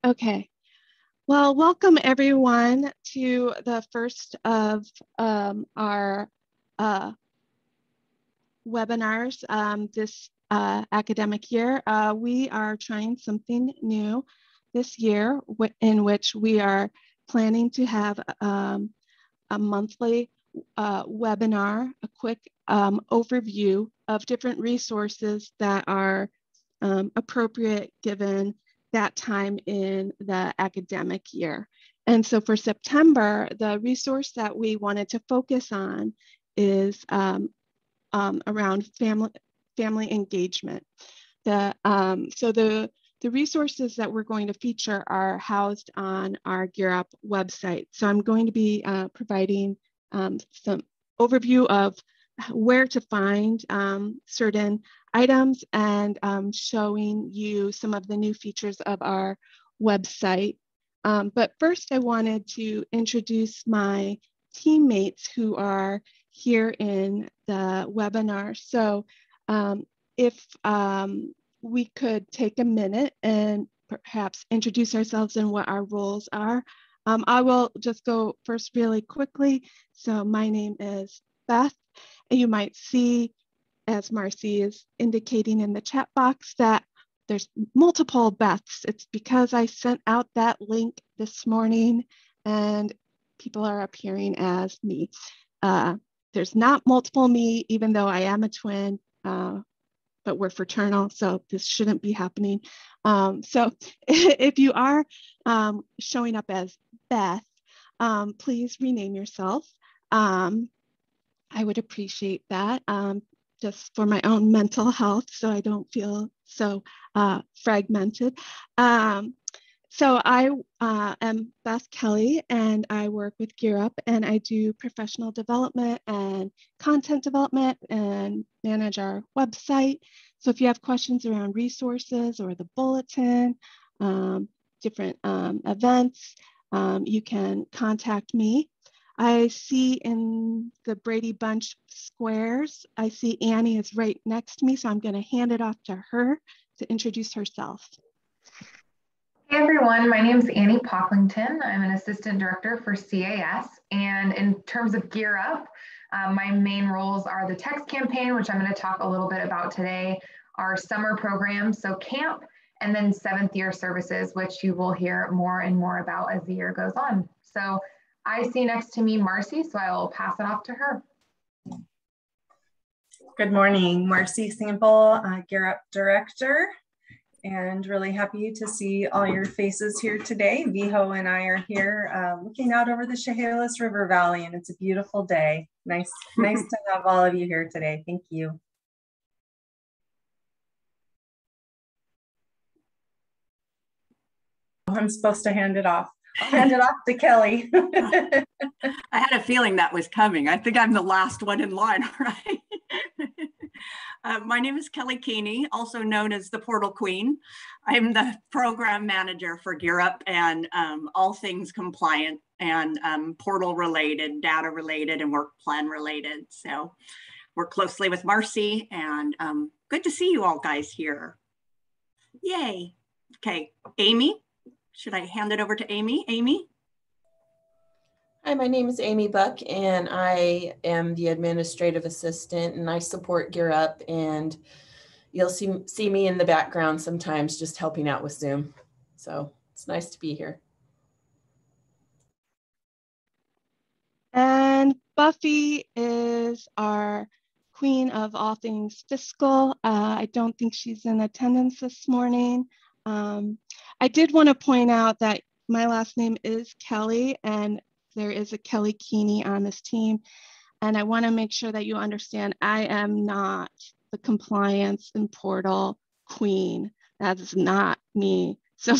Okay. Well, welcome everyone to the first of our uh, webinars this academic year. We are trying something new this year in which we are planning to have a monthly webinar, a quick overview of different resources that are appropriate given that time in the academic year. And so for September, the resource that we wanted to focus on is around family engagement. The resources that we're going to feature are housed on our Gear Up website. So I'm going to be providing some overview of where to find certain items and showing you some of the new features of our website. But first I wanted to introduce my teammates who are here in the webinar. So if we could take a minute and perhaps introduce ourselves and what our roles are. I will just go first really quickly. So my name is Beth, and you might see, as Marcy is indicating in the chat box, that there's multiple Beths. It's because I sent out that link this morning and people are appearing as me. There's not multiple me, even though I am a twin, but we're fraternal, so this shouldn't be happening. So if you are showing up as Beth, please rename yourself. I would appreciate that just for my own mental health so I don't feel so fragmented. So I am Beth Kelly and I work with Gear Up and I do professional development and content development and manage our website. So if you have questions around resources or the bulletin, different events, you can contact me. I see in the Brady Bunch squares, I see Annie is right next to me, so I'm going to hand it off to her to introduce herself. Hey everyone, my name is Annie Pocklington. I'm an assistant director for CAS. And in terms of Gear Up, my main roles are the text campaign, which I'm going to talk a little bit about today, our summer program, so camp, and then 7th year services, which you will hear more and more about as the year goes on. So I see next to me Marcy, so I will pass it off to her. Good morning, Marcy Sample, Gear Up director. And really happy to see all your faces here today. Viho and I are here looking out over the Chehalis River Valley, and it's a beautiful day. Nice to have all of you here today. Thank you. I'm supposed to hand it off. I'll hand it off to Kelly. I had a feeling that was coming. I think I'm the last one in line, right? My name is Kelly Keeney, also known as the Portal Queen. I'm the program manager for Gear Up and all things compliant and portal related, data related, and work plan related. So work closely with Marcy and good to see you all guys here. Yay. Okay, Amy, should I hand it over to Amy? Amy? Hi, my name is Amy Buck and I am the administrative assistant and I support Gear Up, and you'll see me in the background sometimes just helping out with Zoom. So it's nice to be here. And Buffy is our queen of all things fiscal. I don't think she's in attendance this morning. I did want to point out that my last name is Kelly and there is a Kelly Keeney on this team. And I want to make sure that you understand I am not the compliance and portal queen. That is not me. So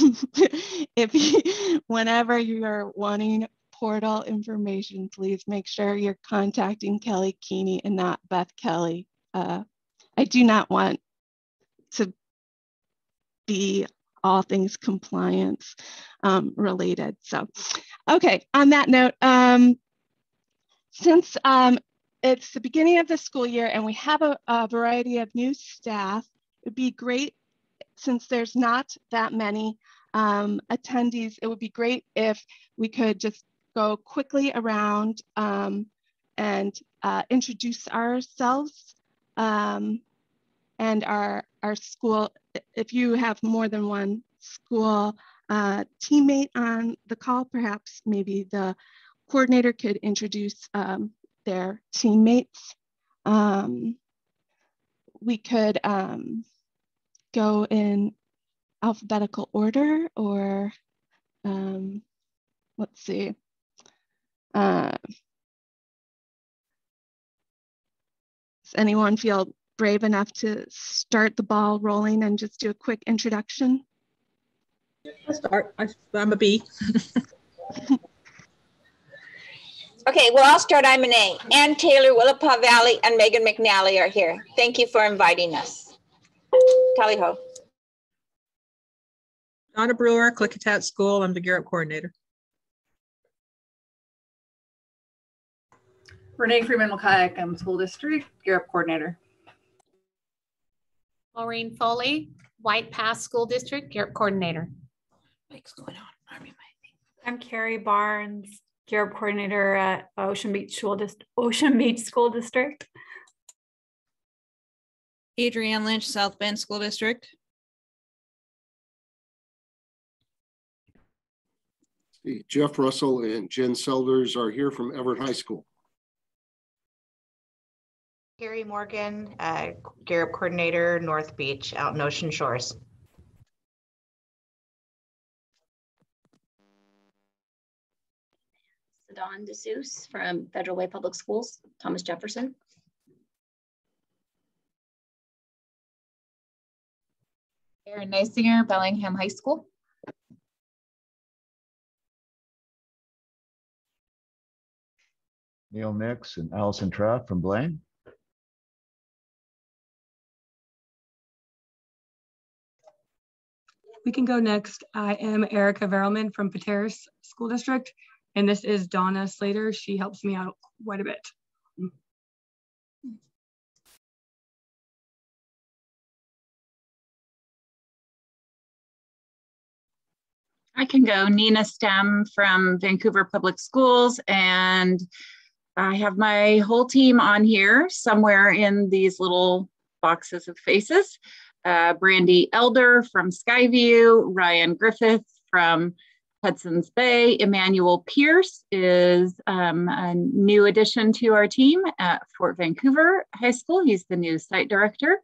whenever you are wanting portal information, please make sure you're contacting Kelly Keeney and not Beth Kelly. I do not want to be all things compliance related. So, okay, on that note, since it's the beginning of the school year and we have a variety of new staff, it'd be great, since there's not that many, attendees, it would be great if we could just go quickly around and introduce ourselves and our school. If you have more than one school teammate on the call, perhaps maybe the coordinator could introduce their teammates. We could go in alphabetical order, or let's see. Does anyone feel brave enough to start the ball rolling and just do a quick introduction? I'll start. I'm a B. Okay, well, I'll start. I'm an A. Ann Taylor, Willapa Valley, and Megan McNally are here. Thank you for inviting us. Tally ho. Donna Brewer, Klickitat School. I'm the Gear Up coordinator. Renee Freeman McKay, School District Gear Up coordinator. Maureen Foley, White Pass School District Gear Up coordinator. What's going on? I'm Carrie Barnes, Gear Up coordinator at Ocean Beach School District. Adrienne Lynch, South Bend School District. Jeff Russell and Jen Selders are here from Everett High School. Carrie Morgan, Gear Up coordinator, North Beach, out in Ocean Shores. Dawn DeSeuss from Federal Way Public Schools, Thomas Jefferson. Erin Neisinger, Bellingham High School. Neil Nix and Allison Trapp from Blaine. We can go next. I am Erica Verelman from Pateros School District, and this is Donna Slater. She helps me out quite a bit. I can go. Nina Stem from Vancouver Public Schools, and I have my whole team on here somewhere in these little boxes of faces. Brandy Elder from Skyview, Ryan Griffith from Hudson's Bay. Emmanuel Pierce is a new addition to our team at Fort Vancouver High School. He's the new site director.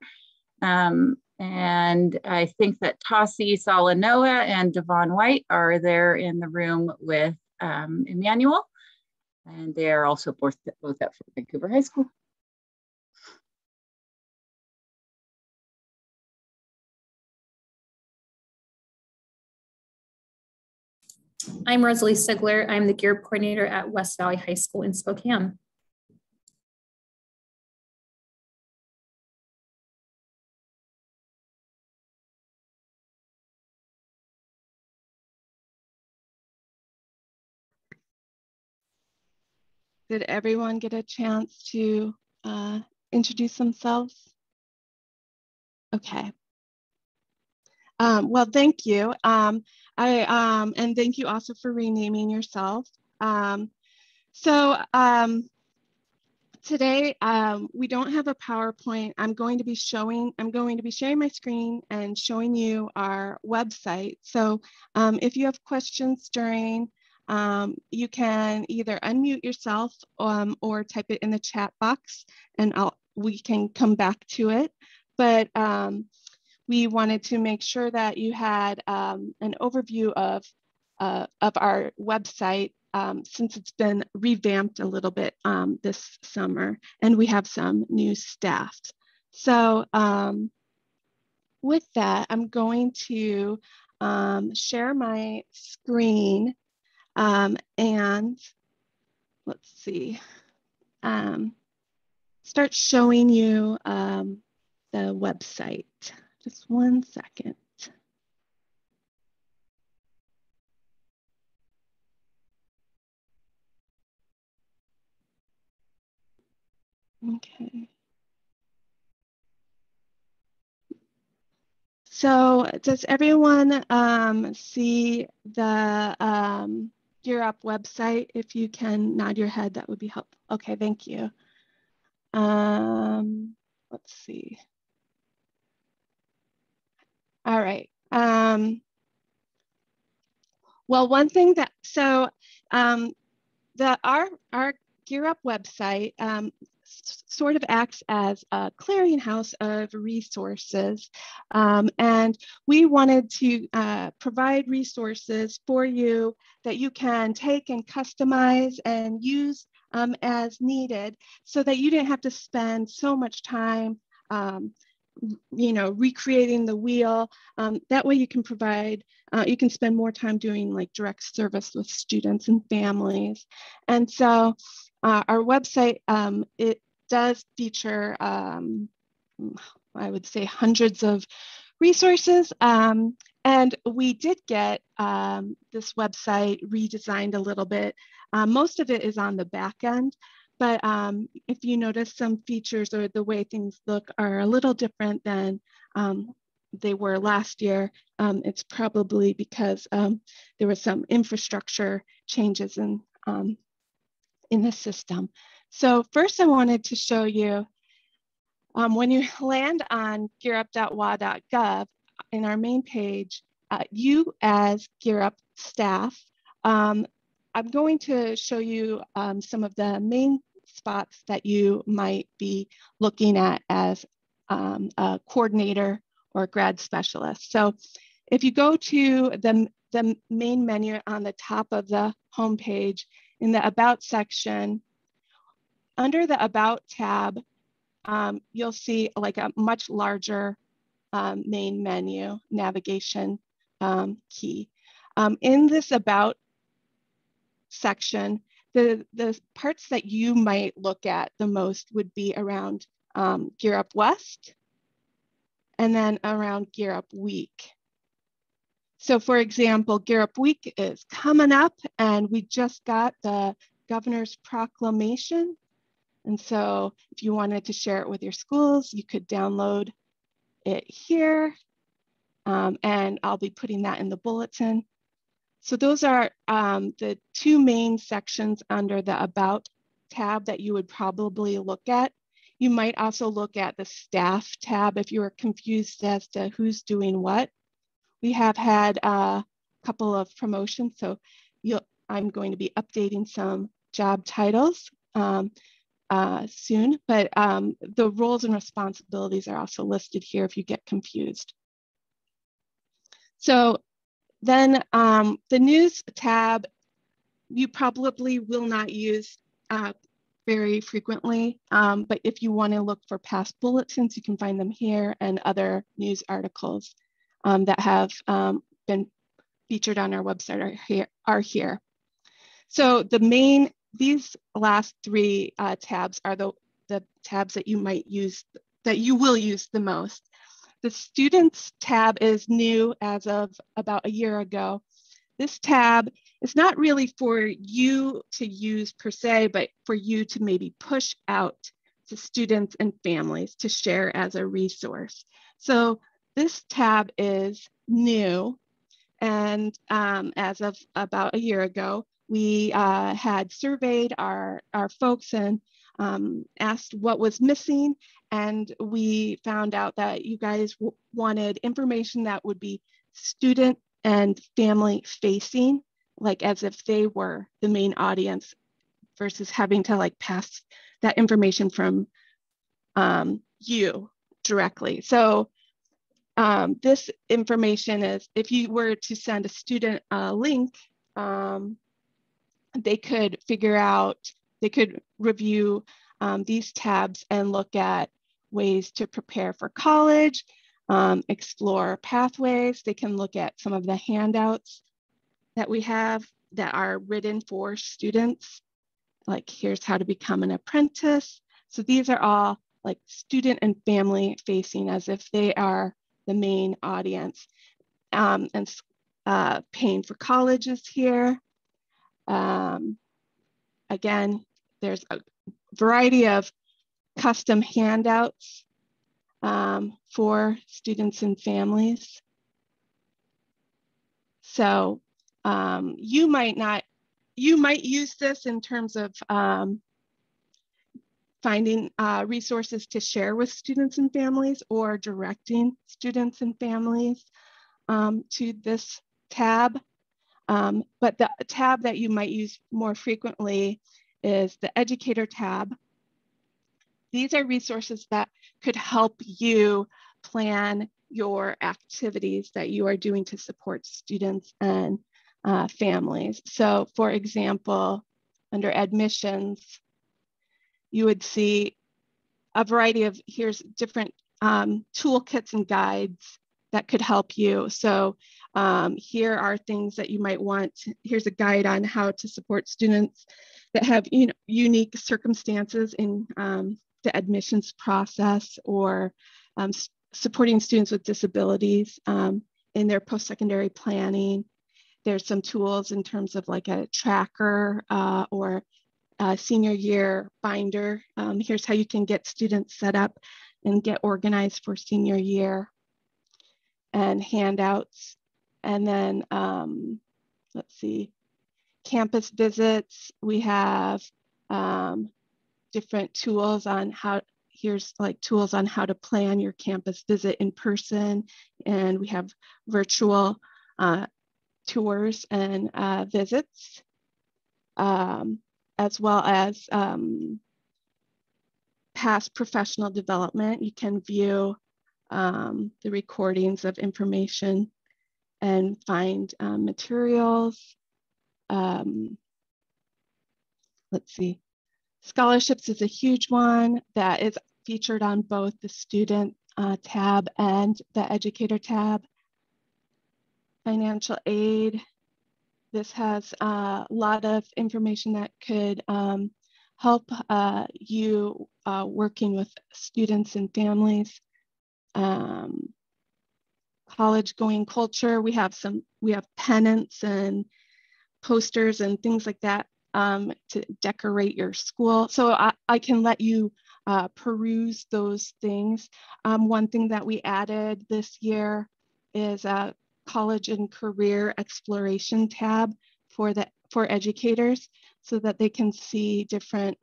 And I think that Tassi Salanoa and Devon White are there in the room with Emmanuel. And they are also both at Fort Vancouver High School. I'm Rosalie Sigler. I'm the Gear Up coordinator at West Valley High School in Spokane. Did everyone get a chance to introduce themselves? Okay. Well, thank you. And thank you also for renaming yourself. Today we don't have a PowerPoint. I'm going to be sharing my screen and showing you our website. So if you have questions during, you can either unmute yourself or type it in the chat box, and we can come back to it. But we wanted to make sure that you had an overview of our website since it's been revamped a little bit this summer, and we have some new staff. So with that, I'm going to share my screen and let's see, start showing you the website. Just one second. Okay. So does everyone see the Gear Up website? If you can nod your head, that would be helpful. Okay, thank you. Let's see. All right. Well, one thing that, so our Gear Up website sort of acts as a clearinghouse of resources. And we wanted to provide resources for you that you can take and customize and use as needed, so that you didn't have to spend so much time recreating the wheel. That way you can provide, you can spend more time doing like direct service with students and families. And so our website, it does feature, I would say, hundreds of resources. And we did get this website redesigned a little bit. Most of it is on the back end, but if you notice, some features or the way things look are a little different than they were last year. It's probably because there was some infrastructure changes in the system. So first I wanted to show you, when you land on gearup.wa.gov in our main page, you as Gear Up staff, I'm going to show you some of the main spots that you might be looking at as a coordinator or grad specialist. So if you go to the main menu on the top of the homepage in the About section, under the About tab, you'll see like a much larger main menu navigation key. In this About section, the parts that you might look at the most would be around Gear Up West and then around Gear Up Week. So for example, Gear Up Week is coming up and we just got the governor's proclamation. And so if you wanted to share it with your schools, you could download it here. And I'll be putting that in the bulletin. So those are the two main sections under the About tab that you would probably look at. You might also look at the Staff tab if you were confused as to who's doing what. We have had a couple of promotions, so I'm going to be updating some job titles soon, but the roles and responsibilities are also listed here if you get confused. So then the News tab, you probably will not use very frequently, but if you want to look for past bulletins, you can find them here, and other news articles that have been featured on our website are here. So these last three tabs are the tabs that you might use, that you will use the most. The Students tab is new as of about a year ago. This tab is not really for you to use per se, but for you to maybe push out to students and families to share as a resource. So this tab is new, and as of about a year ago, we had surveyed our folks and asked what was missing, and we found out that you guys wanted information that would be student and family facing, like as if they were the main audience, versus having to like pass that information from you directly. So this information is, if you were to send a student a link, they could figure out, they could review these tabs and look at ways to prepare for college, explore pathways. They can look at some of the handouts that we have that are written for students, like here's how to become an apprentice. So these are all like student and family facing, as if they are the main audience. And paying for college is here. Again, there's a variety of custom handouts for students and families. So you might use this in terms of finding resources to share with students and families, or directing students and families to this tab. But the tab that you might use more frequently is the Educator tab. These are resources that could help you plan your activities that you are doing to support students and families. So for example, under admissions, you would see a variety of, here's different toolkits and guides that could help you. So here are things that you might want. Here's a guide on how to support students that have unique circumstances in the admissions process, or supporting students with disabilities in their post-secondary planning. There's some tools in terms of like a tracker or a senior year binder. Here's how you can get students set up and get organized for senior year, and handouts. And then let's see, campus visits. We have different tools on how, here's like tools on how to plan your campus visit in person. And we have virtual tours and visits, as well as past professional development. You can view the recordings of information and find materials. Let's see, scholarships is a huge one that is featured on both the student tab and the educator tab. Financial aid, this has a lot of information that could help you working with students and families. College going culture, we have pennants and posters and things like that to decorate your school. So I can let you peruse those things. One thing that we added this year is a college and career exploration tab for educators, so that they can see different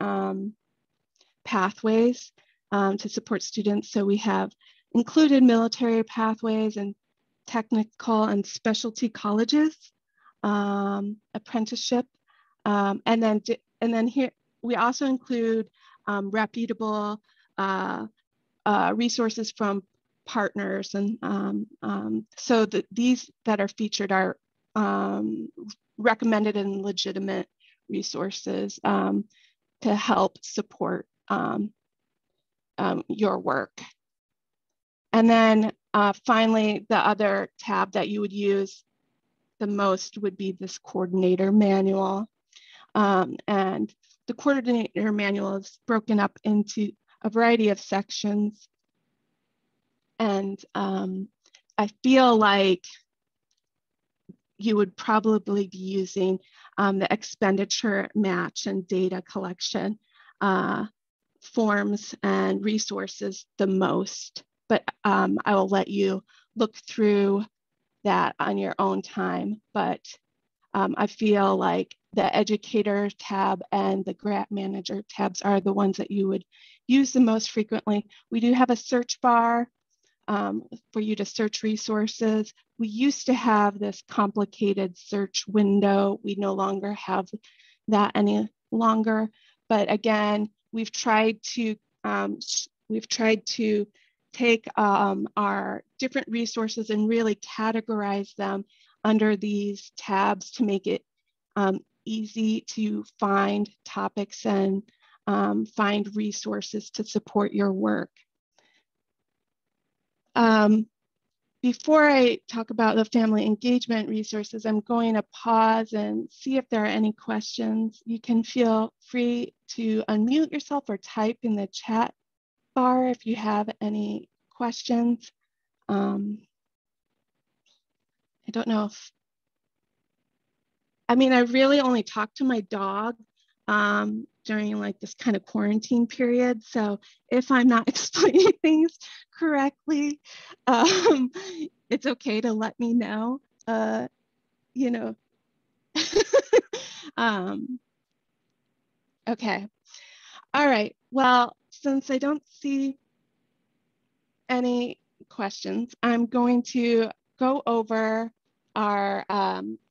pathways to support students. So we have included military pathways and technical and specialty colleges, apprenticeship, and then here we also include reputable resources from partners, and so these that are featured are recommended and legitimate resources to help support your work. And then finally, the other tab that you would use the most would be this coordinator manual. And the coordinator manual is broken up into a variety of sections. And I feel like you would probably be using the expenditure match and data collection forms and resources the most, but I will let you look through that on your own time. But I feel like the educator tab and the grant manager tabs are the ones that you would use the most frequently. We do have a search bar for you to search resources. We used to have this complicated search window. We no longer have that any longer. But again, we've tried to take our different resources and really categorize them under these tabs to make it easy to find topics and find resources to support your work. Before I talk about the family engagement resources, I'm going to pause and see if there are any questions. You can feel free to unmute yourself or type in the chat bar if you have any questions. I don't know if, I mean, I really only talk to my dog during like this kind of quarantine period. So if I'm not explaining things correctly, it's okay to let me know, you know. Okay. All right. Well, since I don't see any questions, I'm going to go over our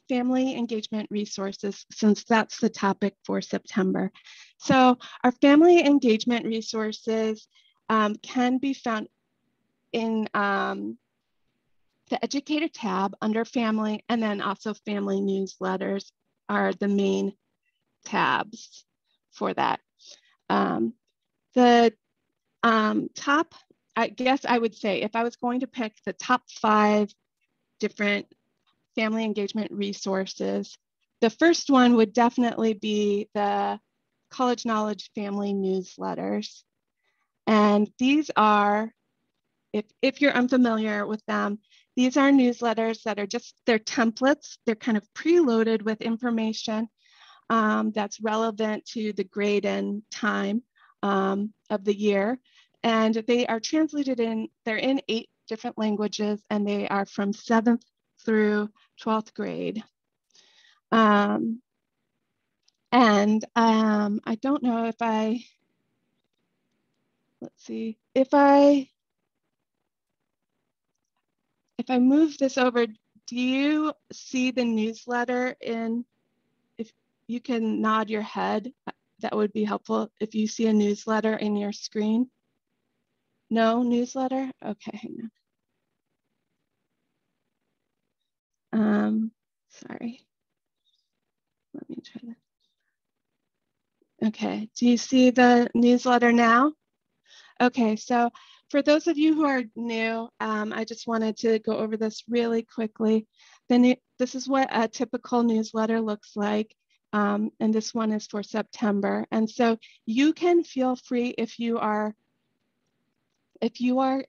family engagement resources, since that's the topic for September. So our family engagement resources can be found in the Educator tab under Family, and then also Family Newsletters are the main tabs for that. The top, I guess I would say, if I was going to pick the top 5 different family engagement resources, the first one would definitely be the College Knowledge Family Newsletters. And these are, if you're unfamiliar with them, these are newsletters that are just, they're templates. They're kind of preloaded with information that's relevant to the grade and time of the year. And they are translated they're in 8 different languages, and they are from 7th through 12th grade. And I don't know if let's see, if I move this over, do you see the newsletter if you can nod your head, that would be helpful. If you see a newsletter in your screen. No newsletter? Okay, hang on. Sorry. Let me try that. Okay, do you see the newsletter now? Okay, so for those of you who are new, I just wanted to go over this really quickly. This is what a typical newsletter looks like. And this one is for September. And so you can feel free, if you are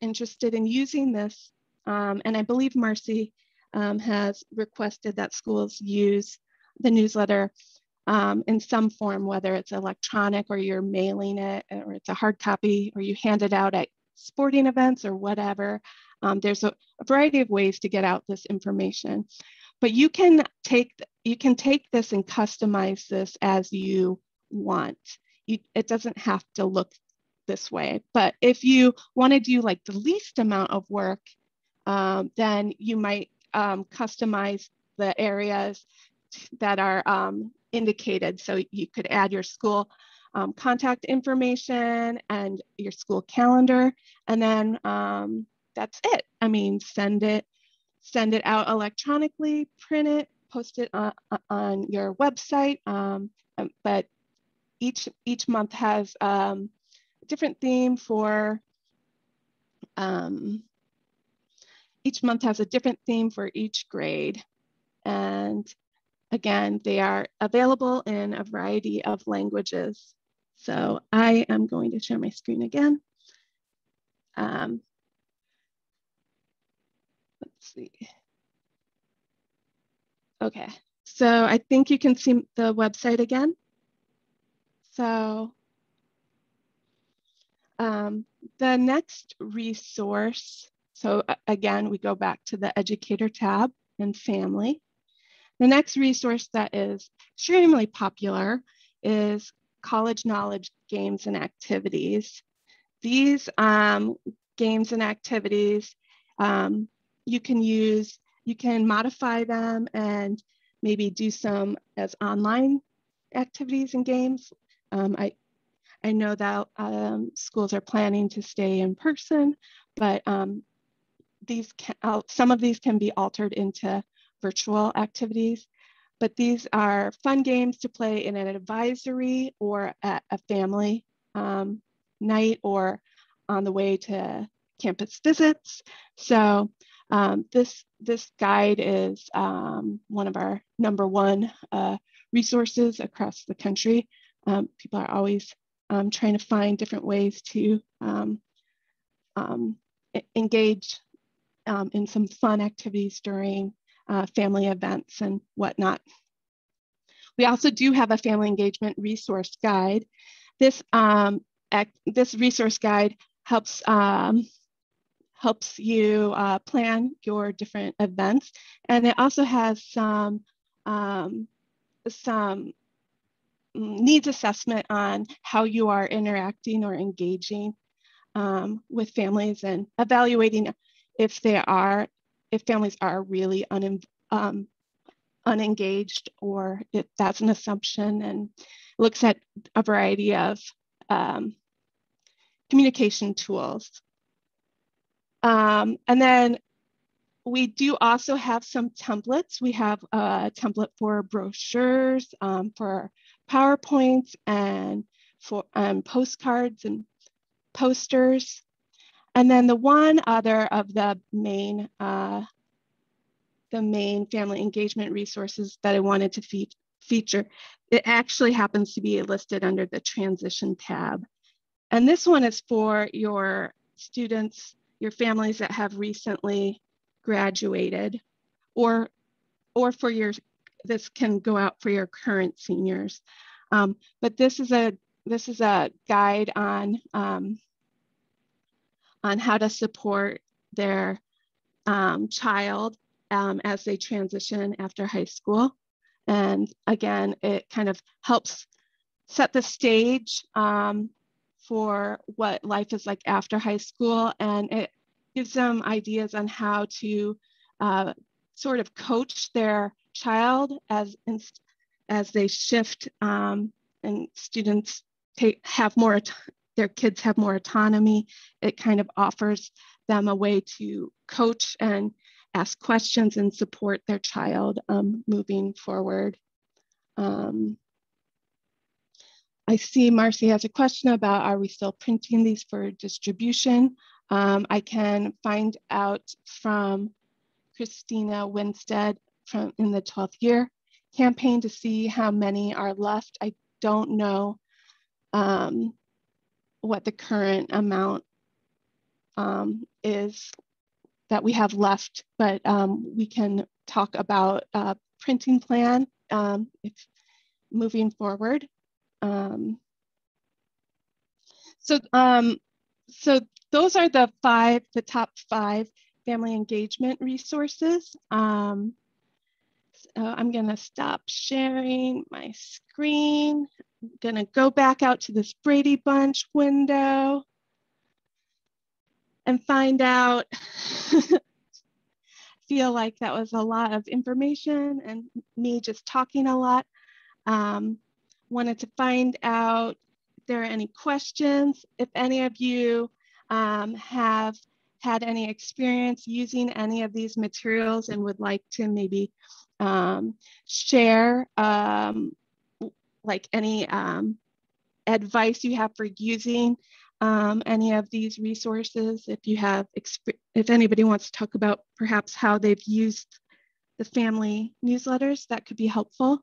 interested in using this, and I believe Marcy has requested that schools use the newsletter in some form, whether it's electronic or you're mailing it, or it's a hard copy, or you hand it out at sporting events or whatever. There's a variety of ways to get out this information, but you can take this and customize this as you want. It doesn't have to look this way, but if you want to do like the least amount of work, then you might customize the areas that are indicated. So you could add your school contact information and your school calendar, and then that's it. I mean, send it out electronically, print it, post it on your website. But each month has a different theme for each month has a different theme for each grade. And again, they are available in a variety of languages. So I am going to share my screen again. Let's see. Okay, so I think you can see the website again. So the next resource, so again, we go back to the Educator tab and Family. The next resource that is extremely popular is College Knowledge Games and Activities. These games and activities, you can modify them and maybe do some as online activities and games. I know that schools are planning to stay in person, but some of these can be altered into virtual activities. But these are fun games to play in an advisory or at a family night or on the way to campus visits. So this guide is one of our #1 resources across the country. People are always trying to find different ways to engage in some fun activities during family events and whatnot. We also do have a family engagement resource guide. This resource guide helps you plan your different events, and it also has some needs assessment on how you are interacting or engaging with families, and evaluating if families are really unengaged, or if that's an assumption, and looks at a variety of communication tools. And then we do also have some templates. We have a template for brochures, for PowerPoints, and for postcards and posters. And then the one other of the main family engagement resources that I wanted to feature, it actually happens to be listed under the transition tab. And this one is for your students, your families that have recently graduated, or for this can go out for your current seniors. But this is a guide on how to support their child as they transition after high school. And again, it kind of helps set the stage for what life is like after high school, and it gives them ideas on how to sort of coach their child as they shift, and students their kids have more autonomy. It kind of offers them a way to coach and ask questions and support their child moving forward. I see Marcy has a question about, are we still printing these for distribution? I can find out from Christina Winstead in the 12th year campaign to see how many are left. I don't know what the current amount is that we have left, but we can talk about a printing plan if moving forward. So those are the top five family engagement resources. So I'm gonna stop sharing my screen. I'm gonna go back out to this Brady Bunch window and find out, feel like that was a lot of information and me just talking a lot. Wanted to find out if there are any questions, if any of you have had any experience using any of these materials and would like to maybe share like any advice you have for using any of these resources. If anybody wants to talk about perhaps how they've used the family newsletters, that could be helpful.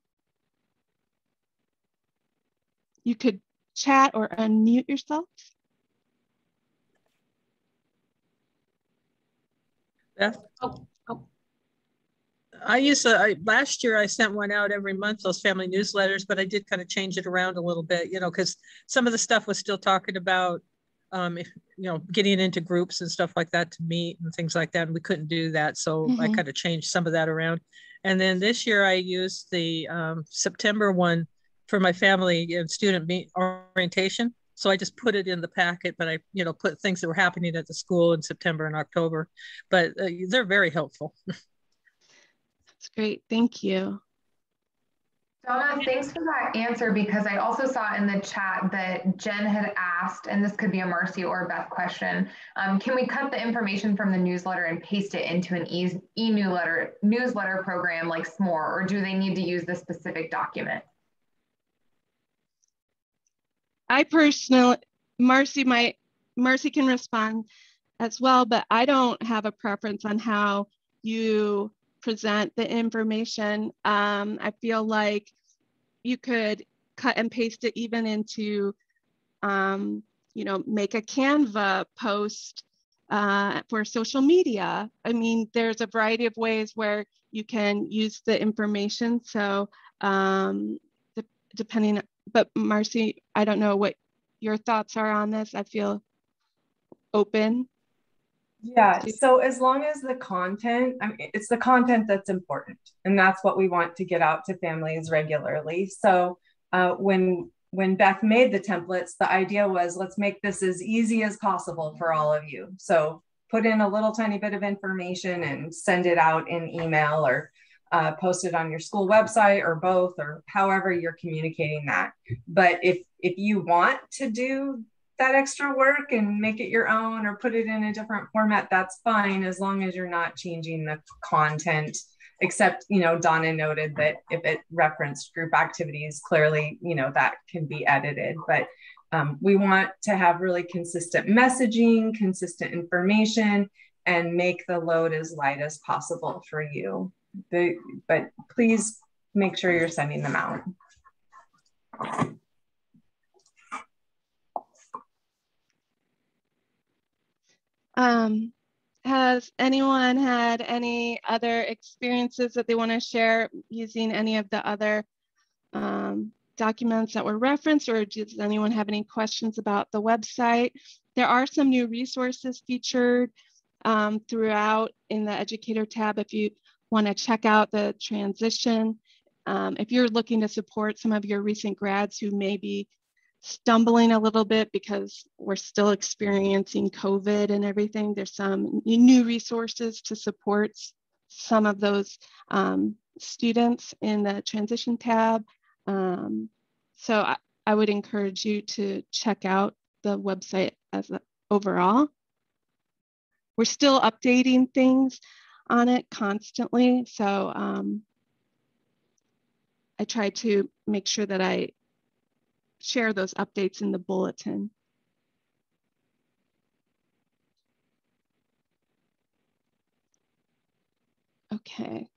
You could chat or unmute yourself. Beth? Last year I sent one out every month, those family newsletters, but I did kind of change it around a little bit, because some of the stuff was still talking about, getting into groups and stuff like that to meet and things like that. And we couldn't do that. So I kind of changed some of that around. And then this year I used the September one for my family and student orientation. So I just put it in the packet, but I, put things that were happening at the school in September and October, but they're very helpful. That's great, thank you. Donna, thanks for that answer, because I also saw in the chat that Jen had asked, and this could be a Marcy or Beth question, can we cut the information from the newsletter and paste it into an newsletter program like S'more, or do they need to use the specific document? I personally, Marcy can respond as well, but I don't have a preference on how you present the information. I feel like you could cut and paste it even into, make a Canva post for social media. I mean, there's a variety of ways where you can use the information. So depending, but Marcy, I don't know what your thoughts are on this. I feel open. Yeah, so as long as the content, I mean, it's the content that's important, and that's what we want to get out to families regularly. So when Beth made the templates, the idea was, let's make this as easy as possible for all of you. So put in a little tiny bit of information and send it out in email, or post it on your school website, or both, or however you're communicating that. But if you want to do that extra work and make it your own or put it in a different format, that's fine, as long as you're not changing the content. Except, you know, Donna noted that if it referenced group activities, clearly, you know, that can be edited. But we want to have really consistent messaging, consistent information, and make the load as light as possible for you. But please make sure you're sending them out. Has anyone had any other experiences that they want to share using any of the other documents that were referenced, or does anyone have any questions about the website? There are some new resources featured throughout in the educator tab if you want to check out the transition. If you're looking to support some of your recent grads who may be stumbling a little bit because we're still experiencing COVID and everything, there's some new resources to support some of those students in the transition tab. So I would encourage you to check out the website as overall. We're still updating things on it constantly. So I try to make sure that I share those updates in the bulletin. Okay.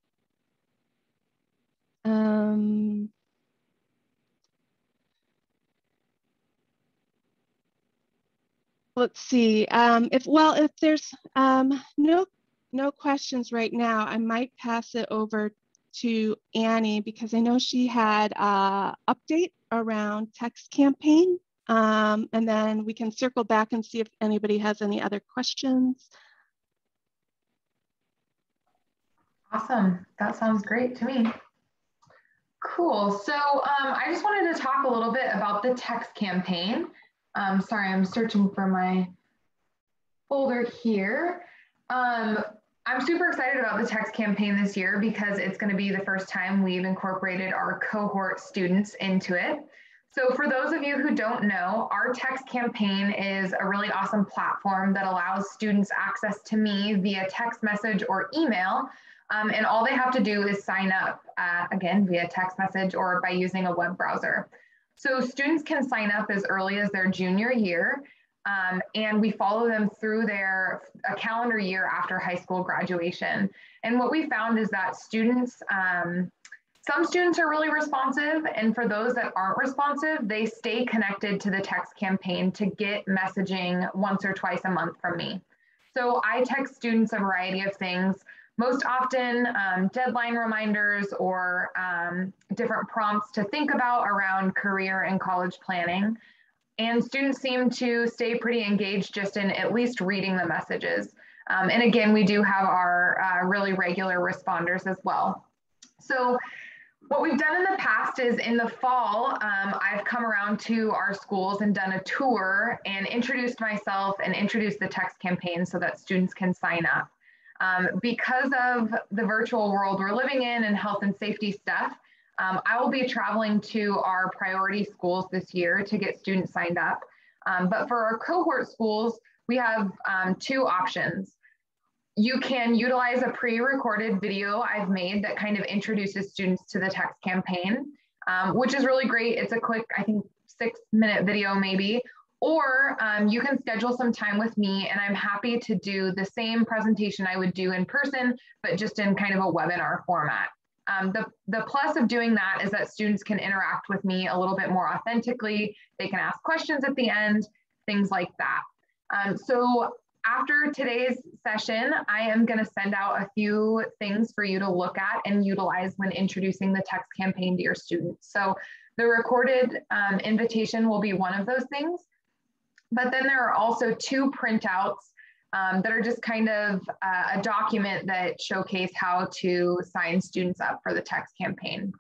Let's see. If there's no questions right now, I might pass it over to Annie, because I know she had an update around text campaign, and then we can circle back and see if anybody has any other questions. Awesome, that sounds great to me. Cool, so I just wanted to talk a little bit about the text campaign. Sorry, I'm searching for my folder here. I'm super excited about the text campaign this year because it's going to be the first time we've incorporated our cohort students into it. So for those of you who don't know, our text campaign is a really awesome platform that allows students access to me via text message or email. And all they have to do is sign up, again, via text message or by using a web browser. So students can sign up as early as their junior year. And we follow them through a calendar year after high school graduation. And what we found is that students, some students are really responsive, and for those that aren't responsive, they stay connected to the text campaign to get messaging once or twice a month from me. So I text students a variety of things, most often deadline reminders or different prompts to think about around career and college planning. And students seem to stay pretty engaged just in at least reading the messages. And again, we do have our really regular responders as well. So what we've done in the past is in the fall, I've come around to our schools and done a tour and introduced myself and introduced the text campaign so that students can sign up. Because of the virtual world we're living in and health and safety stuff, I will be traveling to our priority schools this year to get students signed up. But for our cohort schools, we have two options. You can utilize a pre-recorded video I've made that kind of introduces students to the text campaign, which is really great. It's a quick, I think, 6-minute video maybe. Or you can schedule some time with me and I'm happy to do the same presentation I would do in person, but just in kind of a webinar format. The plus of doing that is that students can interact with me a little bit more authentically. They can ask questions at the end, things like that. So after today's session, I am going to send out a few things for you to look at and utilize when introducing the text campaign to your students. So the recorded invitation will be one of those things, but then there are also 2 printouts that are just kind of a document that showcase how to sign students up for the text campaign.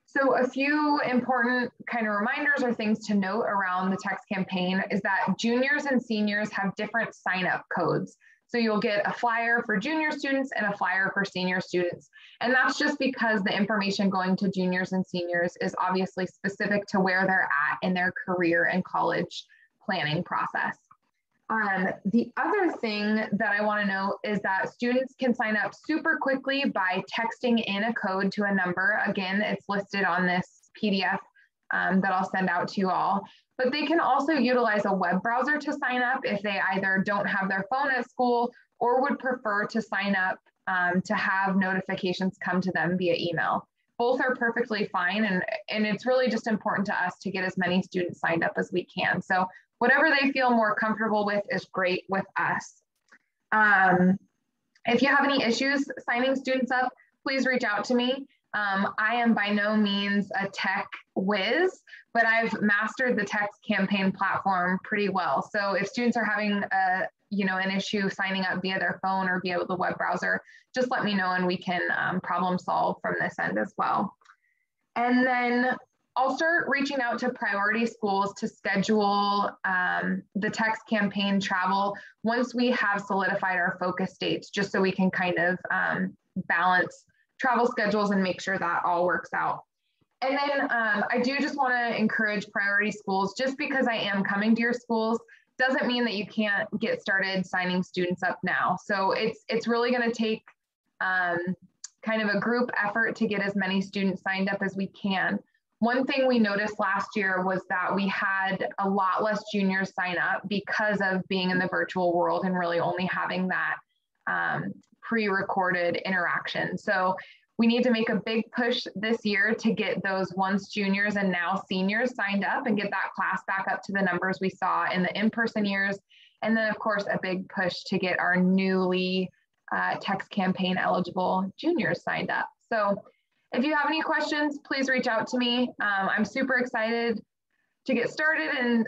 So a few important kind of reminders or things to note around the text campaign is that juniors and seniors have different sign-up codes. So you'll get a flyer for junior students and a flyer for senior students. And that's just because the information going to juniors and seniors is obviously specific to where they're at in their career and college planning process. The other thing that I want to note is that students can sign up super quickly by texting in a code to a number. Again, it's listed on this PDF that I'll send out to you all. But they can also utilize a web browser to sign up if they either don't have their phone at school or would prefer to sign up to have notifications come to them via email. Both are perfectly fine, and it's really just important to us to get as many students signed up as we can. So whatever they feel more comfortable with is great with us. If you have any issues signing students up, please reach out to me. I am by no means a tech whiz, but I've mastered the text campaign platform pretty well. So if students are having an issue signing up via their phone or via the web browser, just let me know and we can problem solve from this end as well. And then I'll start reaching out to priority schools to schedule the text campaign travel once we have solidified our focus dates, just so we can kind of balance travel schedules and make sure that all works out. And then I do just want to encourage priority schools. Just because I am coming to your schools doesn't mean that you can't get started signing students up now. So it's really going to take kind of a group effort to get as many students signed up as we can. One thing we noticed last year was that we had a lot less juniors sign up because of being in the virtual world and really only having that pre-recorded interaction. So we need to make a big push this year to get those once juniors and now seniors signed up and get that class back up to the numbers we saw in the in-person years. And then of course, a big push to get our newly text campaign eligible juniors signed up. So if you have any questions, please reach out to me. I'm super excited to get started and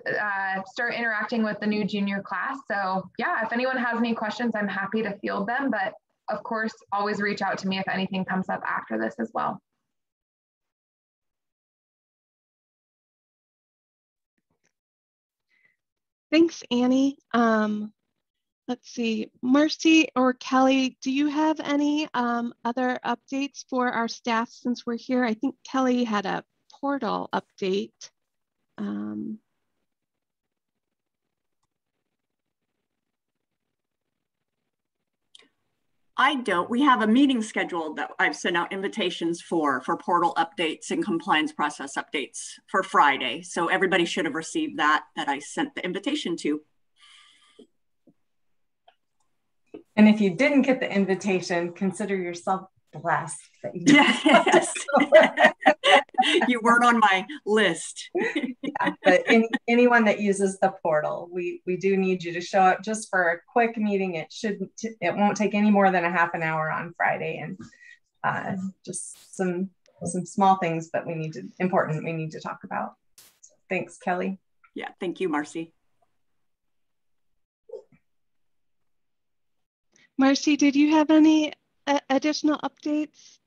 start interacting with the new junior class. So yeah, if anyone has any questions, I'm happy to field them, but of course, always reach out to me if anything comes up after this as well. Thanks, Annie. Let's see, Marcy or Kelly, do you have any other updates for our staff since we're here? I think Kelly had a portal update. I don't. We have a meeting scheduled that I've sent out invitations for portal updates and compliance process updates for Friday. So everybody should have received that I sent the invitation to. And if you didn't get the invitation, consider yourself blessed that you yes. You weren't on my list. Yeah, but anyone that uses the portal, we do need you to show up just for a quick meeting. It won't take any more than a half an hour on Friday, and just some small things that we need to talk about. So thanks, Kelly. Yeah, thank you, Marcy. Marcy, did you have any additional updates?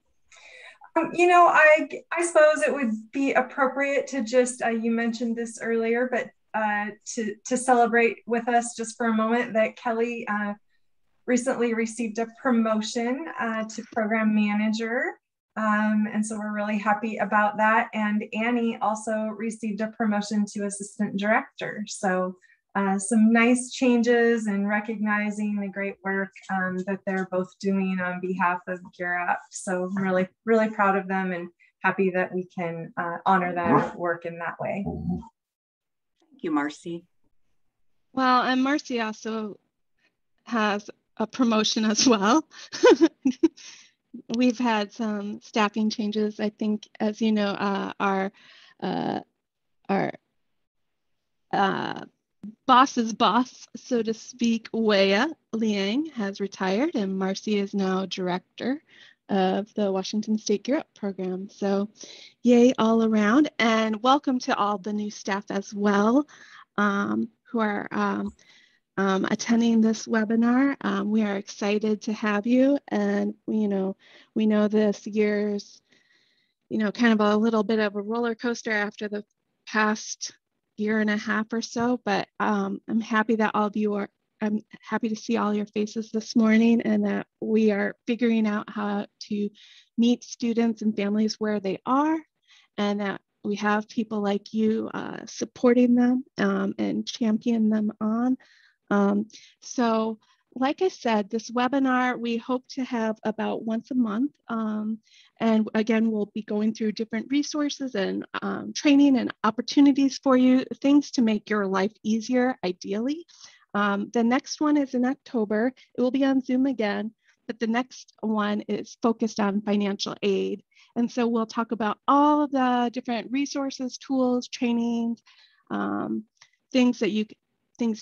I suppose it would be appropriate to just, you mentioned this earlier, but to celebrate with us just for a moment that Kelly recently received a promotion to program manager. And so we're really happy about that. And Annie also received a promotion to assistant director. So some nice changes and recognizing the great work that they're both doing on behalf of Gear Up. So I'm really, really proud of them and happy that we can honor that work in that way. Thank you, Marcy. Well, and Marcy also has a promotion as well. We've had some staffing changes. I think, as you know, our boss's boss, so to speak, Weya Liang, has retired, and Marcy is now director of the Washington State Gear Up program. So yay all around, and welcome to all the new staff as well who are attending this webinar. We are excited to have you, and we know this year's kind of a little bit of a roller coaster after the past year and a half or so, but I'm happy that all of you are, I'm happy to see all your faces this morning, and that we are figuring out how to meet students and families where they are, and that we have people like you supporting them and champion them on. So like I said, this webinar, we hope to have about once a month. And again, we'll be going through different resources and training and opportunities for you, things to make your life easier, ideally. The next one is in October. It will be on Zoom again, but the next one is focused on financial aid. And so we'll talk about all of the different resources, tools, trainings, things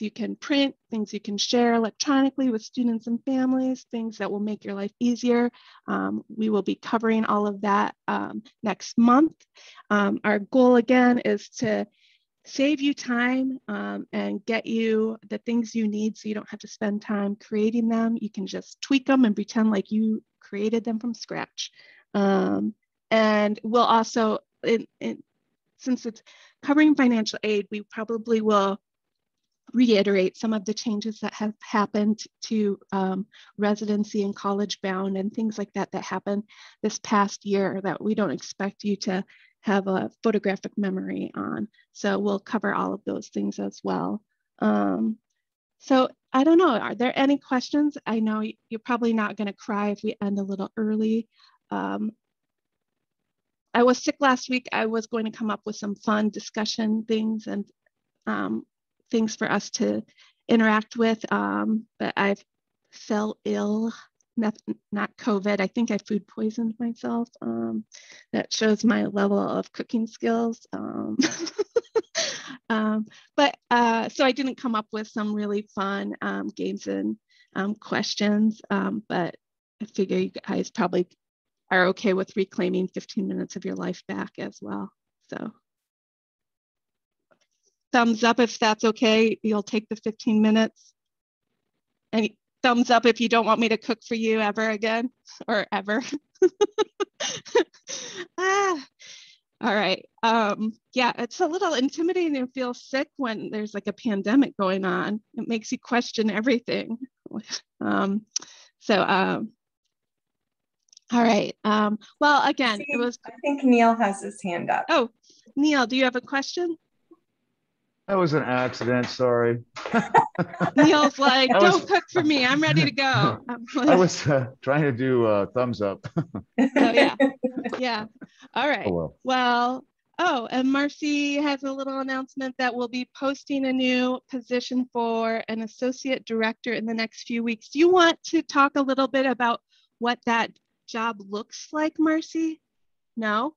you can print, things you can share electronically with students and families, things that will make your life easier. We will be covering all of that next month. Our goal again is to save you time and get you the things you need so you don't have to spend time creating them. You can just tweak them and pretend like you created them from scratch. And we'll also, since it's covering financial aid, we probably will reiterate some of the changes that have happened to residency and college bound and things like that happened this past year that we don't expect you to have a photographic memory on. So we'll cover all of those things as well. So I don't know, are there any questions? I know you're probably not going to cry if we end a little early. I was sick last week. I was going to come up with some fun discussion things and things for us to interact with, but I fell ill, not COVID. I think I food poisoned myself. That shows my level of cooking skills. So I didn't come up with some really fun games and questions, but I figure you guys probably are okay with reclaiming 15 minutes of your life back as well. So thumbs up if that's okay. You'll take the 15 minutes. Any thumbs up if you don't want me to cook for you ever again or ever. All right. Yeah, it's a little intimidating to feel sick when there's like a pandemic going on. It makes you question everything. All right. Well, again, it was. I think Neil has his hand up. Oh, Neil, do you have a question? That was an accident, sorry. Neil's like, don't cook for me. I'm ready to go. I was trying to do thumbs up. Oh, yeah. Yeah. All right. Oh, well. And Marcy has a little announcement that we'll be posting a new position for an associate director in the next few weeks. Do you want to talk a little bit about what that job looks like, Marcy? No?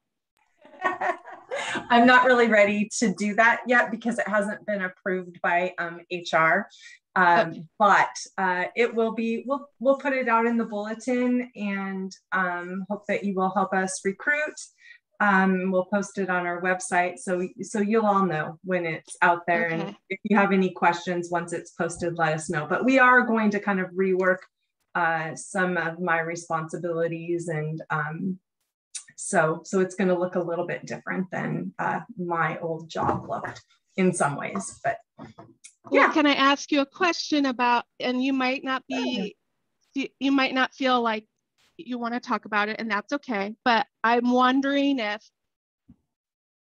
I'm not really ready to do that yet because it hasn't been approved by HR. Okay. But it will be, we'll put it out in the bulletin and hope that you will help us recruit. We'll post it on our website so you'll all know when it's out there. Okay. And if you have any questions once it's posted, let us know. But we are going to kind of rework some of my responsibilities, and so it's going to look a little bit different than my old job looked in some ways. But yeah. Well, can I ask you a question about, and you might not feel like you want to talk about it, and that's okay, but I'm wondering if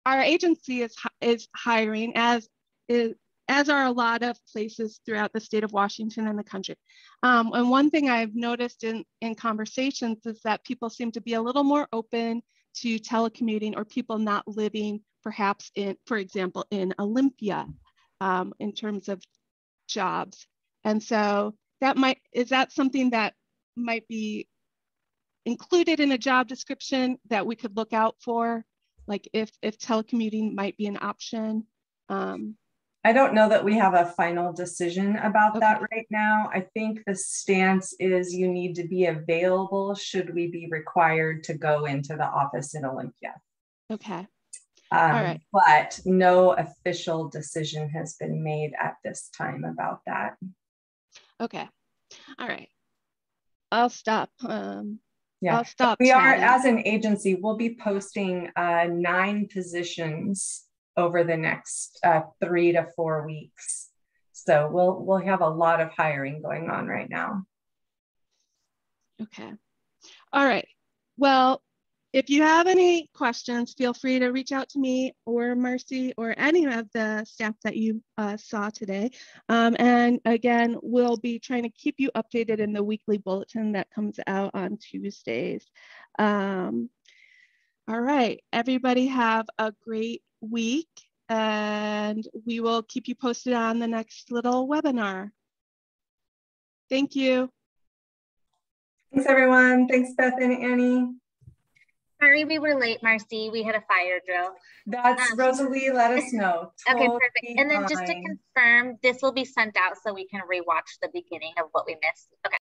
our agency is hiring, as are a lot of places throughout the state of Washington and the country. And one thing I've noticed in conversations is that people seem to be a little more open to telecommuting, or people not living perhaps in, for example, in Olympia, in terms of jobs. And so is that something that might be included in a job description that we could look out for? Like if telecommuting might be an option? I don't know that we have a final decision about that right now. I think the stance is you need to be available should we be required to go into the office in Olympia. Okay. All right. But no official decision has been made at this time about that. Okay. All right. I'll stop. Yeah, I'll stop. We are, chatting. as an agency, we'll be posting 9 positions over the next 3 to 4 weeks. So we'll have a lot of hiring going on right now. Okay. All right. Well, if you have any questions, feel free to reach out to me or Marcy or any of the staff that you saw today. And again, we'll be trying to keep you updated in the weekly bulletin that comes out on Tuesdays. All right, everybody have a great week, and we will keep you posted on the next little webinar. Thank you. Thanks, everyone. Thanks, Beth and Annie. Sorry we were late, Marcy. We had a fire drill. That's Rosalie, let us know. Okay, Totally perfect. And then just to fine. confirm, this will be sent out so we can rewatch the beginning of what we missed. Okay.